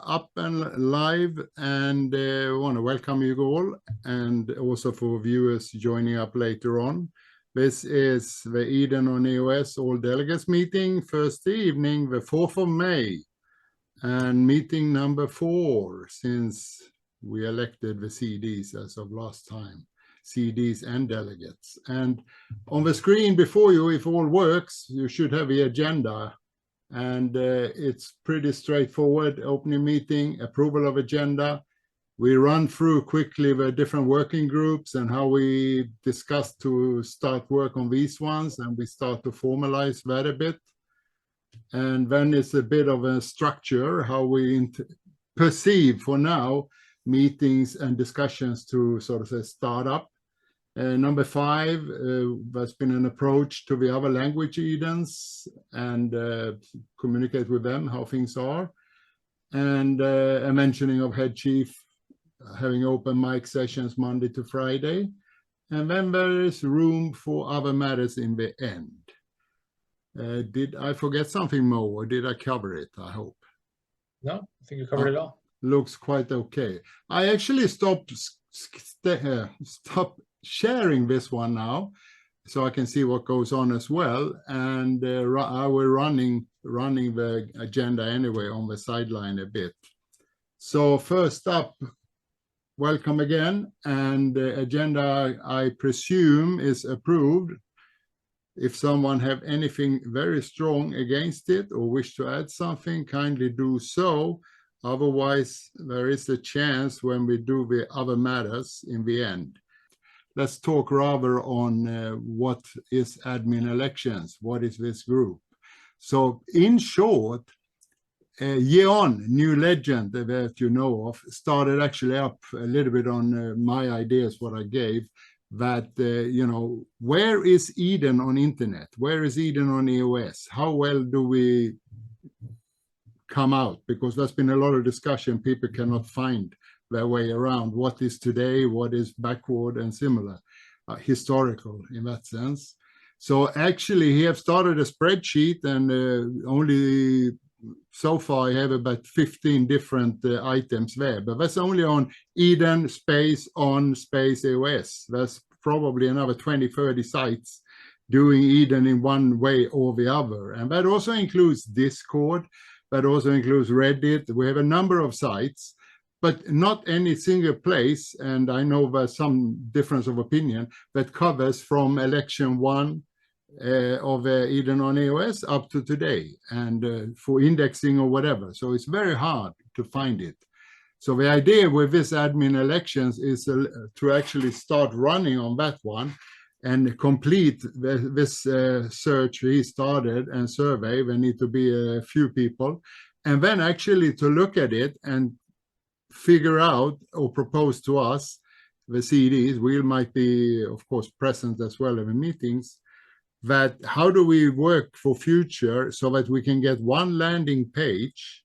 up and live, and want to welcome you all, and also for viewers joining up later on. This is the Eden on EOS All Delegates meeting, Thursday evening, the 4th of May, and meeting number 4 since we elected the CDs as of last time, CDs and delegates. And on the screen before you, if all works, you should have the agenda. And it's pretty straightforward. Opening meeting, approval of agenda. We run through quickly the different working groups and how we discuss to start work on these ones, and we start to formalize that a bit. And then it's a bit of a structure, how we perceive for now meetings and discussions to sort of say start up. Number 5, there's been an approach to the other language Edens and communicate with them how things are. And a mentioning of head chief having open mic sessions Monday to Friday. And then there is room for other matters in the end. Did I forget something more, or did I cover it? I hope. No, I think you covered it all. Looks quite okay. I actually stopped sharing this one now, so I can see what goes on as well. And we're running the agenda anyway on the sideline a bit. So first up, welcome again. And the agenda, I presume, is approved. If someone have anything very strong against it or wish to add something, kindly do so. Otherwise, there is a chance when we do the other matters in the end. Let's talk rather on what is admin elections. What is this group? So in short, Yeon, new legend that you know of, started actually up a little bit on my ideas, what I gave, that, where is Eden on internet? Where is Eden on EOS? How well do we come out? Because there's been a lot of discussion. People cannot find their way around what is today, what is backward and similar, historical in that sense. So actually he have started a spreadsheet, and only so far I have about 15 different items there, but that's only on Eden space on space EOS. There's probably another 20-30 sites doing Eden in one way or the other, and that also includes Discord, that also includes Reddit. We have a number of sites, but not any single place, and I know there's some difference of opinion, that covers from election 1 of Eden on EOS up to today, and for indexing or whatever. So it's very hard to find it. So the idea with this admin elections is to actually start running on that one and complete this search he started and survey. There need to be a few people, and then actually to look at it and figure out or propose to us, the CDs, we might be, of course, present as well in the meetings, that how do we work for future so that we can get one landing page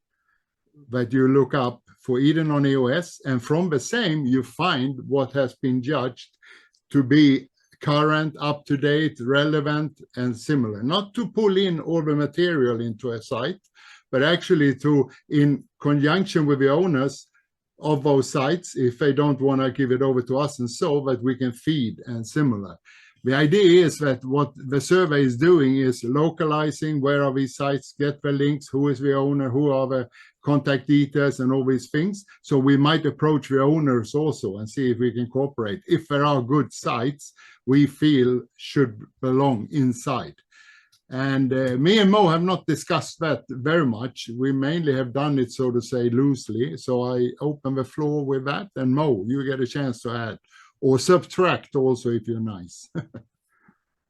that you look up for Eden on EOS, and from the same you find what has been judged to be current, up-to-date, relevant, and similar. Not to pull in all the material into a site, but actually to, in conjunction with the owners of those sites, if they don't want to give it over to us, and so that we can feed and similar. The idea is that what the survey is doing is localizing where are these sites, get the links, who is the owner, who are the contact details, and all these things. So we might approach the owners also and see if we can cooperate. If there are good sites we feel should belong inside. And me and Mo have not discussed that very much. We mainly have done it, so to say, loosely. So I open the floor with that. And Mo, you get a chance to add or subtract also if you're nice.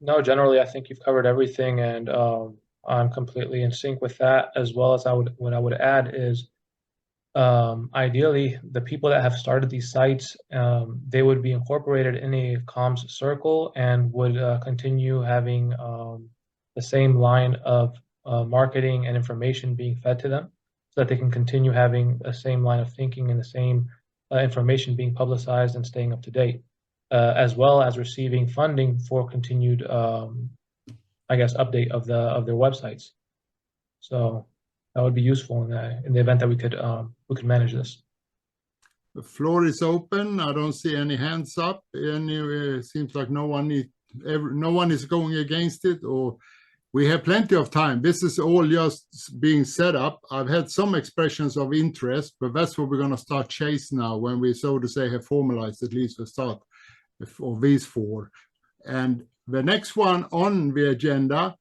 No, generally, I think you've covered everything, and I'm completely in sync with that. As well as what I would add is, ideally, the people that have started these sites, they would be incorporated in a comms circle and would continue having the same line of marketing and information being fed to them, so that they can continue having the same line of thinking and the same information being publicized and staying up to date, as well as receiving funding for continued, update of their websites. So that would be useful in the event that we could manage this. The floor is open. I don't see any hands up. Seems like no one is going against it, or we have plenty of time. This is all just being set up. I've had some expressions of interest, but that's what we're going to start chase now when we, so to say, have formalized at least the start of these 4. And the next one on the agenda,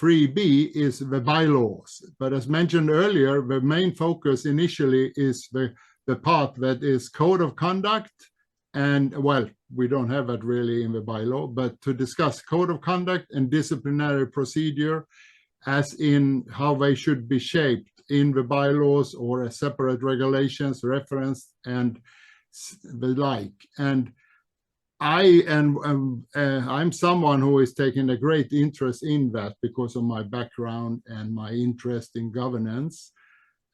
3B, is the bylaws. But as mentioned earlier, the main focus initially is the part that is code of conduct. And, well, we don't have that really in the bylaw, but to discuss code of conduct and disciplinary procedure, as in how they should be shaped in the bylaws or as separate regulations, referenced, and the like. And I'm someone who is taking a great interest in that because of my background and my interest in governance.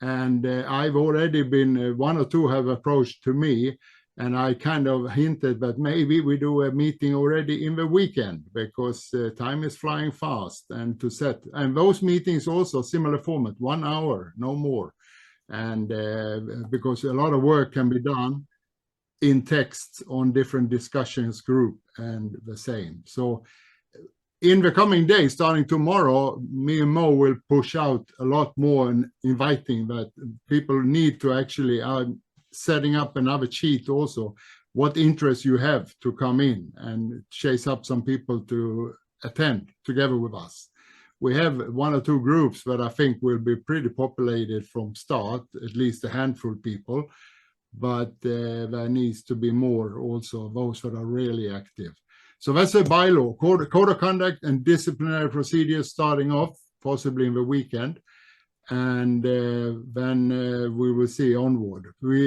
And I've already been, 1 or 2 have approached to me, and I kind of hinted that maybe we do a meeting already in the weekend, because time is flying fast, and those meetings also similar format, 1 hour, no more. And because a lot of work can be done in text on different discussions group and the same. So in the coming days, starting tomorrow, me and Mo will push out a lot more and inviting that people need to actually setting up another sheet also, what interest you have to come in and chase up some people to attend together with us. We have 1 or 2 groups that I think will be pretty populated from start, at least a handful of people, but there needs to be more also, those that are really active. So that's a bylaw, code of conduct and disciplinary procedures starting off, possibly in the weekend. And then we will see onward.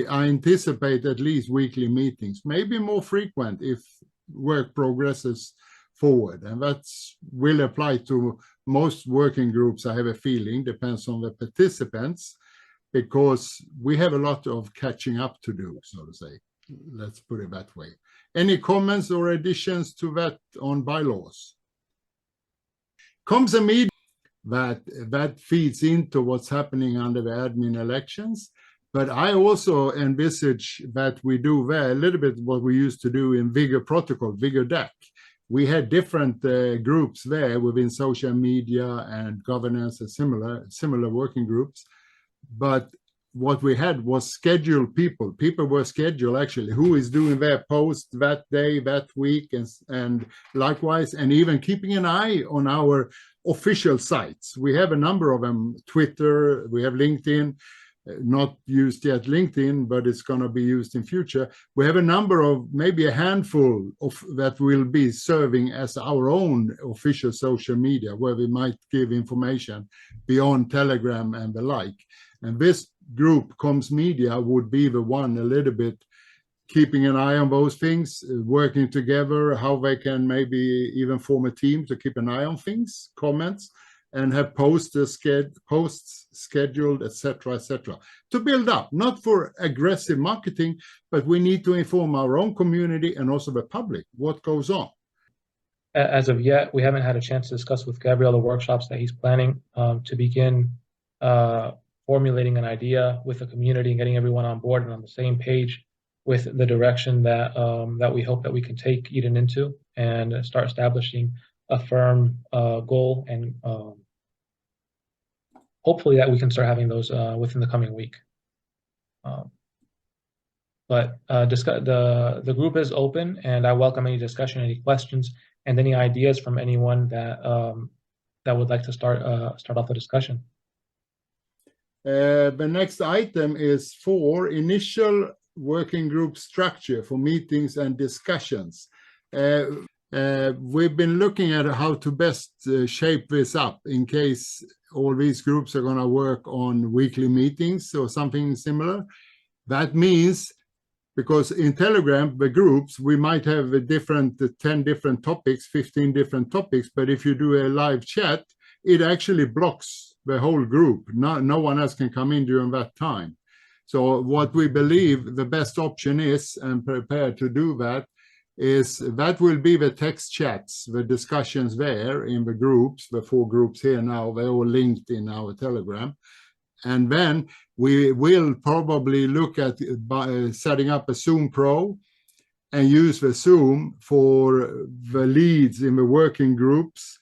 I anticipate at least weekly meetings, maybe more frequent if work progresses forward. And that will apply to most working groups, I have a feeling, depends on the participants, because we have a lot of catching up to do, so to say. Let's put it that way. Any comments or additions to that on bylaws? Comes a meeting that feeds into what's happening under the admin elections. But I also envisage that we do there a little bit what we used to do in Vigor Protocol, Vigor DAC. We had different groups there within social media and governance and similar working groups. But what we had was scheduled people. People were scheduled actually, who is doing their post that day, that week, and likewise, and even keeping an eye on our official sites. We have a number of them, Twitter, we have LinkedIn, not used yet LinkedIn, but it's going to be used in future. We have a number of, maybe a handful of that will be serving as our own official social media, where we might give information beyond Telegram and the like. And this group, Comms Media, would be the one a little bit keeping an eye on those things, working together, how they can maybe even form a team to keep an eye on things, comments, and have posts scheduled, etc., to build up, not for aggressive marketing, but we need to inform our own community and also the public what goes on. As of yet, we haven't had a chance to discuss with Gabriel the workshops that he's planning to begin formulating an idea with the community and getting everyone on board and on the same page with the direction that that we hope that we can take Eden into, and start establishing a firm goal, and hopefully that we can start having those within the coming week. But the group is open, and I welcome any discussion, any questions, and any ideas from anyone that that would like to start off the discussion. The next item is for initial working group structure for meetings and discussions. We've been looking at how to best shape this up in case all these groups are going to work on weekly meetings or something similar. That means, because in Telegram, the groups, we might have a different 10 different topics, 15 different topics, but if you do a live chat, it actually blocks the whole group. No one else can come in during that time. So what we believe the best option is, and prepared to do that, is that will be the text chats, the discussions there in the groups, the 4 groups here now, they're all linked in our Telegram. And then we will probably look at setting up a Zoom Pro and use the Zoom for the leads in the working groups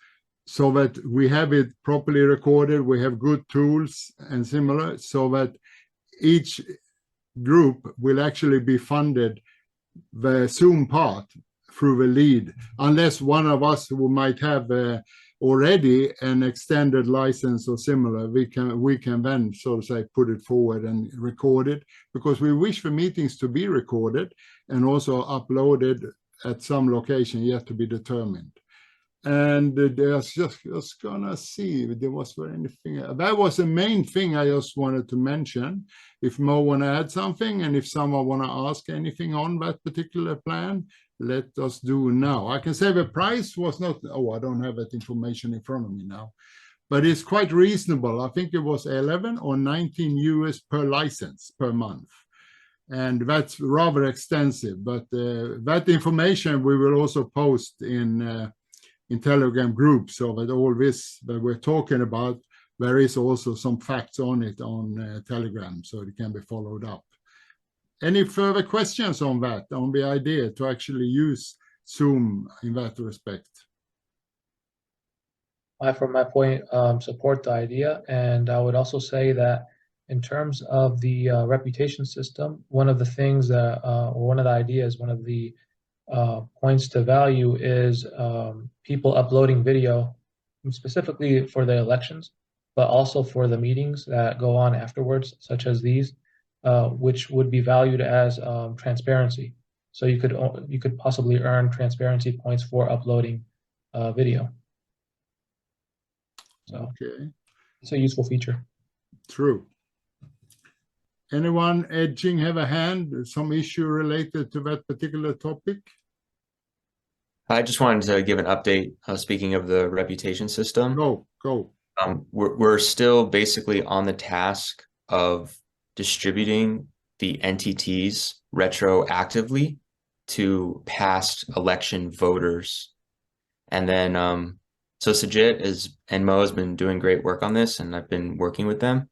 so that we have it properly recorded, we have good tools and similar, so that each group will actually be funded the Zoom part through the lead, unless one of us who might have already an extended license or similar, we can then, so to say, put it forward and record it, because we wish the meetings to be recorded and also uploaded at some location yet to be determined. And there's just gonna see if there was anything. That was the main thing I just wanted to mention. If Mo want to add something, and if someone want to ask anything on that particular plan, let us do now. I can say the price was not, oh, I don't have that information in front of me now, but it's quite reasonable. I think it was 11 or 19 US per license per month. And that's rather extensive, but that information we will also post in Telegram groups, so that all this that we're talking about, there is also some facts on it on Telegram, so it can be followed up. Any further questions on that, on the idea to actually use Zoom in that respect? I, from my point, support the idea, and I would also say that in terms of the reputation system, one of the things that, or one of the ideas, one of the points to value is people uploading video, specifically for the elections, but also for the meetings that go on afterwards, such as these, which would be valued as transparency. So you could possibly earn transparency points for uploading video. So okay, it's a useful feature. True. Anyone edging have a hand, some issue related to that particular topic? I just wanted to give an update. Speaking of the reputation system, go. We're still basically on the task of distributing the NTTs retroactively to past election voters. And then, so Sajid and Mo has been doing great work on this, and I've been working with them.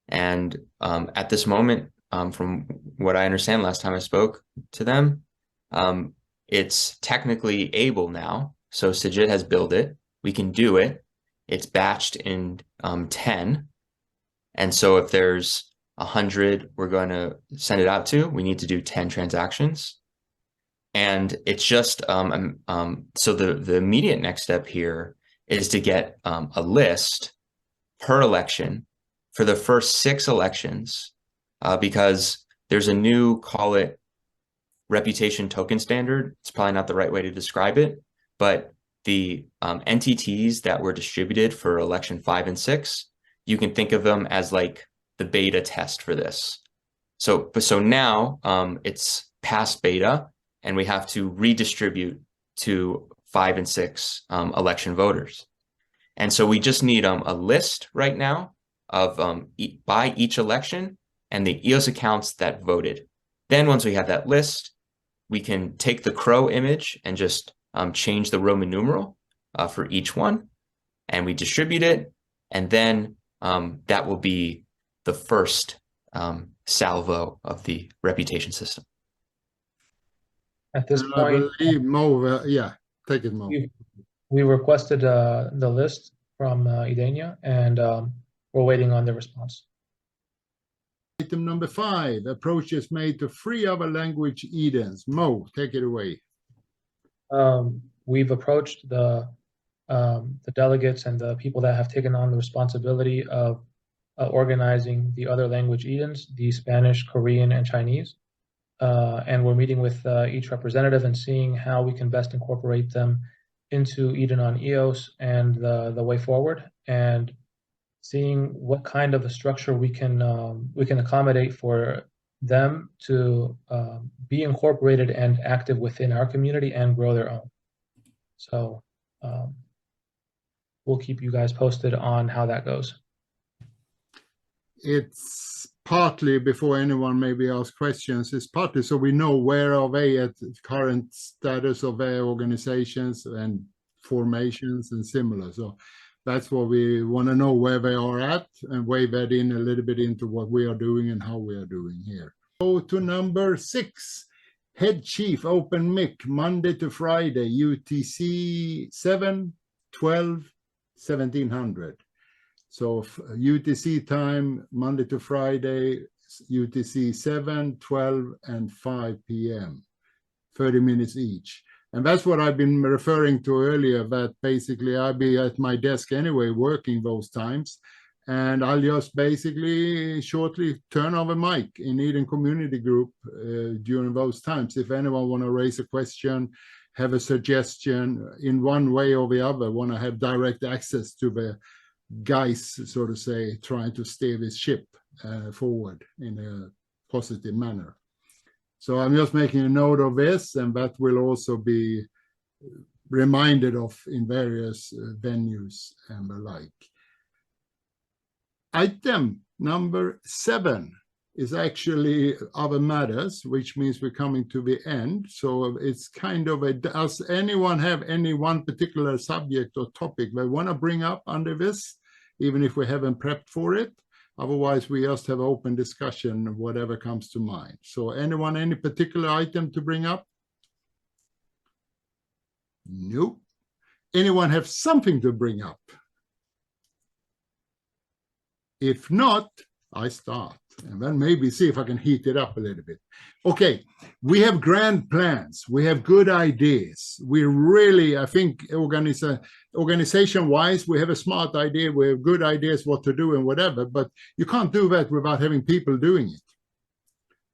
And at this moment, from what I understand last time I spoke to them, it's technically able now. So Sajid has built it. We can do it. It's batched in 10. And so if there's 100 we're going to send it out to, we need to do 10 transactions. And it's just, so the immediate next step here is to get a list per election for the first 6 elections, because there's a new, call it, reputation token standard. It's probably not the right way to describe it, but the NTTs that were distributed for election 5 and 6, you can think of them as like the beta test for this. So now it's past beta, and we have to redistribute to 5 and 6 election voters. And so we just need a list right now of by each election and the EOS accounts that voted. Then once we have that list, we can take the crow image and just change the Roman numeral for each one, and we distribute it. And then that will be the first salvo of the reputation system. At this point, I believe Mo, yeah, take it, Mo. We requested the list from Idenia, and we're waiting on the response. Item number 5, approaches made to 3 other language Edens. Mo, take it away. We've approached the delegates and the people that have taken on the responsibility of organizing the other language Edens, the Spanish, Korean, and Chinese. And we're meeting with each representative and seeing how we can best incorporate them into Eden on EOS and the way forward, and seeing what kind of a structure we can accommodate for them to be incorporated and active within our community and grow their own. So we'll keep you guys posted on how that goes. It's partly, before anyone maybe asks questions, it's partly so we know where are they at the current status of their organizations and formations and similar. So That's what we want to know, where they are at, and wave that in a little bit into what we are doing and how we are doing here. Go to number 6. Head Chief Open Mic, Monday to Friday, UTC 7, 12, 1700. So UTC time, Monday to Friday, UTC 7, 12, and 5 p.m., 30 minutes each. And that's what I've been referring to earlier, that basically I'll be at my desk anyway, working those times. And I'll just basically shortly turn on the mic in Eden Community Group during those times. If anyone want to raise a question, have a suggestion in one way or the other, want to have direct access to the guys, so to say, trying to steer this ship forward in a positive manner. So I'm just making a note of this, and that will also be reminded of in various venues and the like. Item number 7 is actually other matters, which means we're coming to the end. So it's kind of a, does anyone have any one particular subject or topic they want to bring up under this, even if we haven't prepped for it? Otherwise, we just have open discussion, whatever comes to mind. So anyone, any particular item to bring up? Nope. Anyone have something to bring up? If not, I start, and then maybe see if I can heat it up a little bit. Okay, we have grand plans. We have good ideas. We really, I think, organization-wise, we have a smart idea. We have good ideas what to do and whatever, but you can't do that without having people doing it.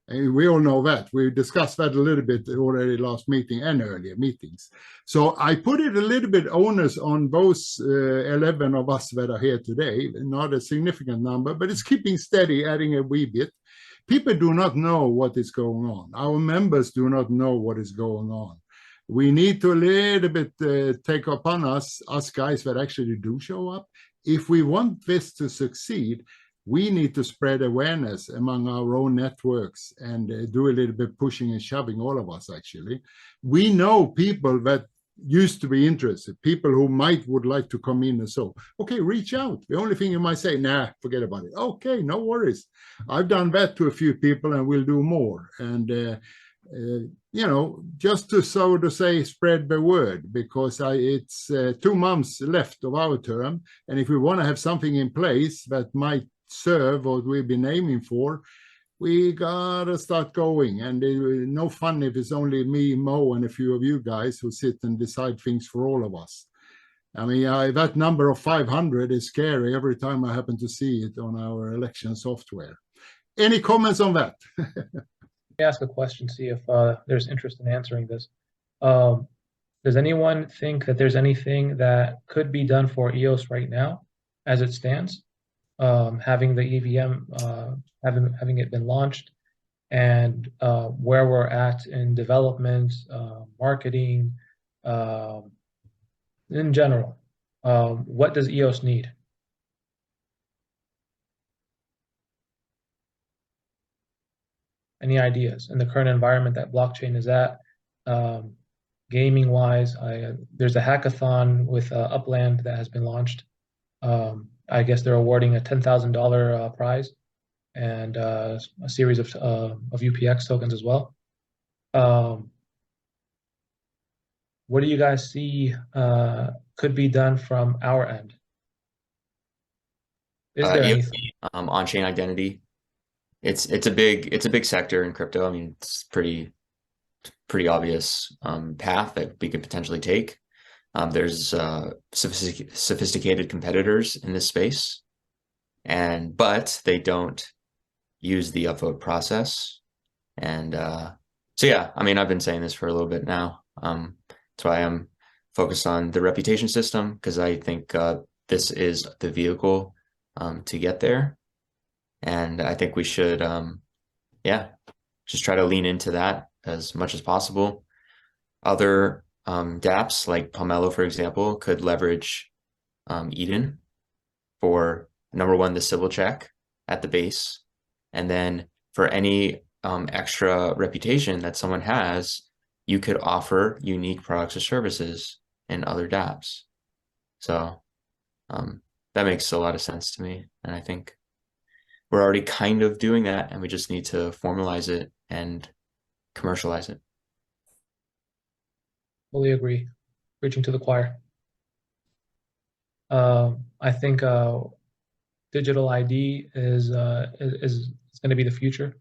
And we all know that. We discussed that a little bit already last meeting and earlier meetings. So I put it a little bit onus on those 11 of us that are here today, not a significant number, but it's keeping steady, adding a wee bit. People do not know what is going on. Our members do not know what is going on. We need to a little bit take upon us guys that actually do show up. If we want this to succeed, we need to spread awareness among our own networks and do a little bit pushing and shoving, all of us actually. We know people that used to be interested, people who would like to come in and so, okay, reach out. The only thing you might say, nah, forget about it. Okay, no worries. I've done that to a few people and we'll do more. And, you know, just to, so to say, spread the word, because it's 2 months left of our term. And if we want to have something in place that might serve what we've been aiming for, we gotta start going. And no fun if it's only me, Mo, and a few of you guys who sit and decide things for all of us. I mean, that number of 500 is scary every time I happen to see it on our election software. Any comments on that? Let me ask a question, see if there's interest in answering this. Does anyone think that there's anything that could be done for EOS right now as it stands? Having the EVM, having it been launched, and where we're at in development, marketing, in general, what does EOS need? Any ideas in the current environment that blockchain is at? Gaming wise, there's a hackathon with Upland that has been launched. I guess they're awarding a $10,000 prize and a series of UPX tokens as well. What do you guys see could be done from our end? Is there anything? On-chain identity. It's a big sector in crypto. I mean, it's pretty obvious path that we could potentially take. There's sophisticated competitors in this space, but they don't use the upvote process. And so, yeah, I mean, I've been saying this for a little bit now. That's why I'm focused on the reputation system, because I think this is the vehicle to get there. And I think we should, just try to lean into that as much as possible. Other dApps like Pomelo, for example, could leverage Eden for, number one, the Sybil check at the base. And then for any extra reputation that someone has, you could offer unique products or services in other dApps. So That makes a lot of sense to me. And I think we're already kind of doing that, and we just need to formalize it and commercialize it. Fully agree. Preaching to the choir. I think digital ID is going to be the future.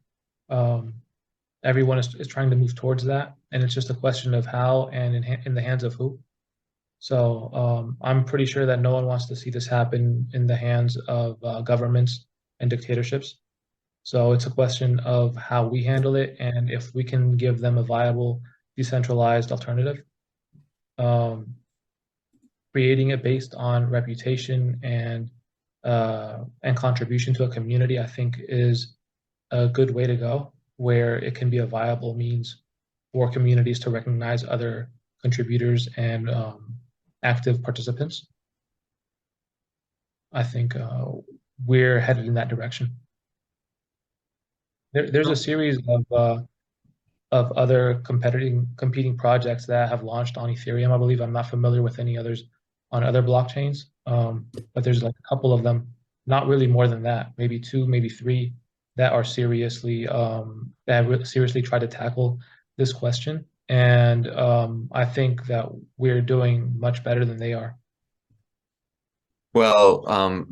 Everyone is trying to move towards that, and it's just a question of how and in the hands of who. So I'm pretty sure that no one wants to see this happen in the hands of governments and dictatorships. So it's a question of how we handle it and if we can give them a viable, decentralized alternative. Creating it based on reputation and contribution to a community, I think, is a good way to go, where it can be a viable means for communities to recognize other contributors and active participants. I think we're headed in that direction. There's a series of other competing projects that have launched on Ethereum, I believe. I'm not familiar with any others on other blockchains, but there's like a couple of them, not really more than that, maybe 2, maybe 3, that are seriously seriously try to tackle this question. And I think that we're doing much better than they are. Well,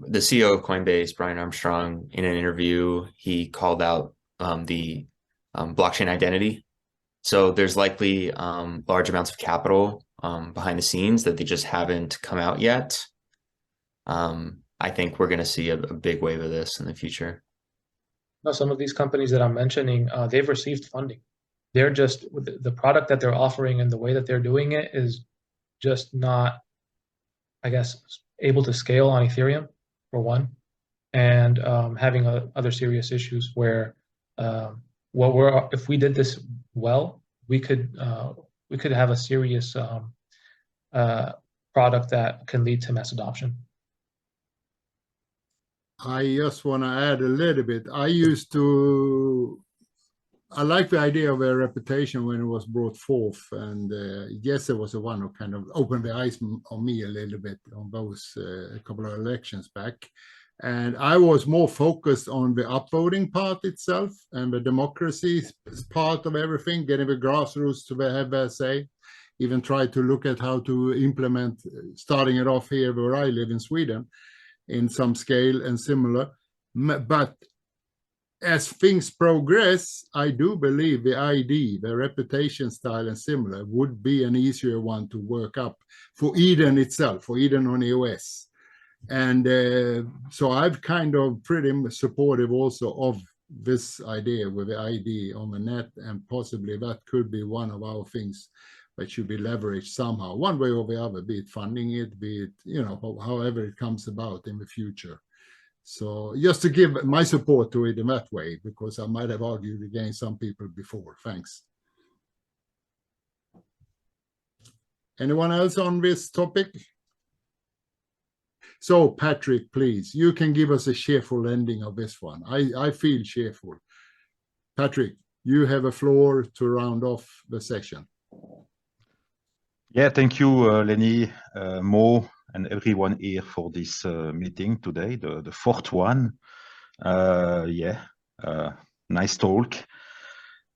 the CEO of Coinbase, Brian Armstrong, in an interview, he called out the blockchain identity. So there's likely large amounts of capital behind the scenes that they just haven't come out yet. I think we're going to see a big wave of this in the future. No, some of these companies that I'm mentioning, they've received funding. They're just, the product that they're offering and the way that they're doing it is just not, I guess, able to scale on Ethereum, for one, and having other serious issues where if we did this well, we could have a serious product that can lead to mass adoption. I just want to add a little bit. I like the idea of a reputation when it was brought forth, and yes, it was the one who kind of opened the eyes on me a little bit on those a couple of elections back. And I was more focused on the upvoting part itself and the democracy part of everything, getting the grassroots to have their say. Even tried to look at how to implement, starting it off here where I live in Sweden, in some scale and similar. But as things progress, I do believe the ID, the reputation style and similar would be an easier one to work up for Eden itself, for Eden on EOS. And so I've kind of pretty supportive also of this idea with the ID on the net, and possibly that could be one of our things that should be leveraged somehow, one way or the other, be it funding it, be it, however it comes about in the future. So just to give my support to it in that way, because I might have argued against some people before. Thanks. Anyone else on this topic? So Patrick, please, you can give us a cheerful ending of this one. I feel cheerful. Patrick, you have a floor to round off the session. Yeah, thank you, Lenny, Mo, and everyone here for this meeting today, the fourth one. Nice talk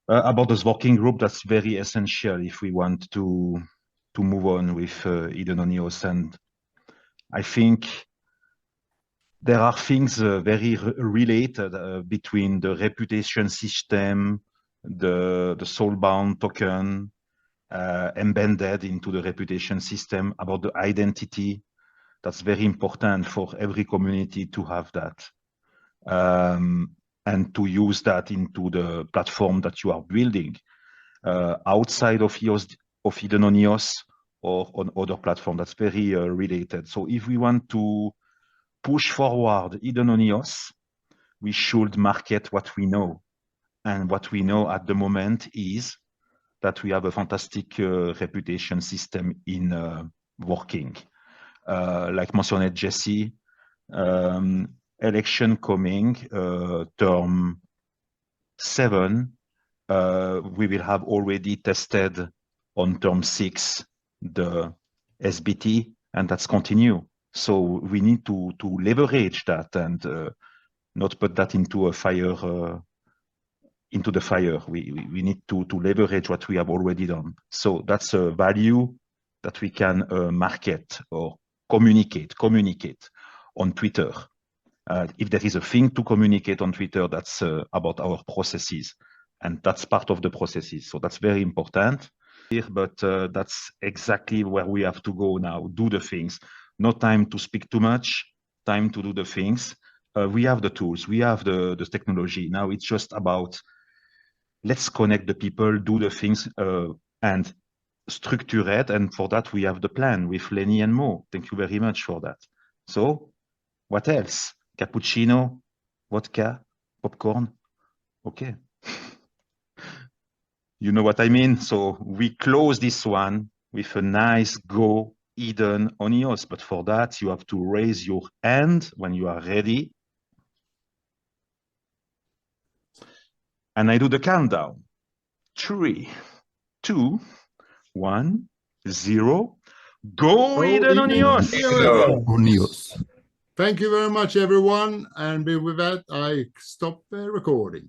about this working group. That's very essential if we want to move on with Eden on EOS. And I think there are things very related between the reputation system, the soulbound token, embedded into the reputation system, about the identity. That's very important for every community to have that, and to use that into the platform that you are building outside of EOS, of Eden on EOS, or on other platforms. That's very related. So if we want to push forward Eden on EOS, we should market what we know. And what we know at the moment is that we have a fantastic reputation system in working. Like mentioned Jesse, election coming, term 7, we will have already tested on term 6 the SBT, and that's continue. So we need to leverage that and not put that into a fire. Into the fire. We need to leverage what we have already done. So that's a value that we can market or communicate on Twitter. If there is a thing to communicate on Twitter, that's about our processes, and that's part of the processes. So that's very important here, but that's exactly where we have to go now. Do the things. No time to speak too much, time to do the things. We have the tools, we have the technology. Now it's just about let's connect the people, do the things, and structure it. And for that, we have the plan with Lenny and Mo. Thank you very much for that. So what else? Cappuccino, vodka, popcorn. Okay. You know what I mean? So we close this one with a nice go Eden Onios. But for that, you have to raise your hand when you are ready. And I do the countdown. 3, 2, 1, 0. Go Eden Onios! Onios. Thank you very much, everyone. And with that, I stop the recording.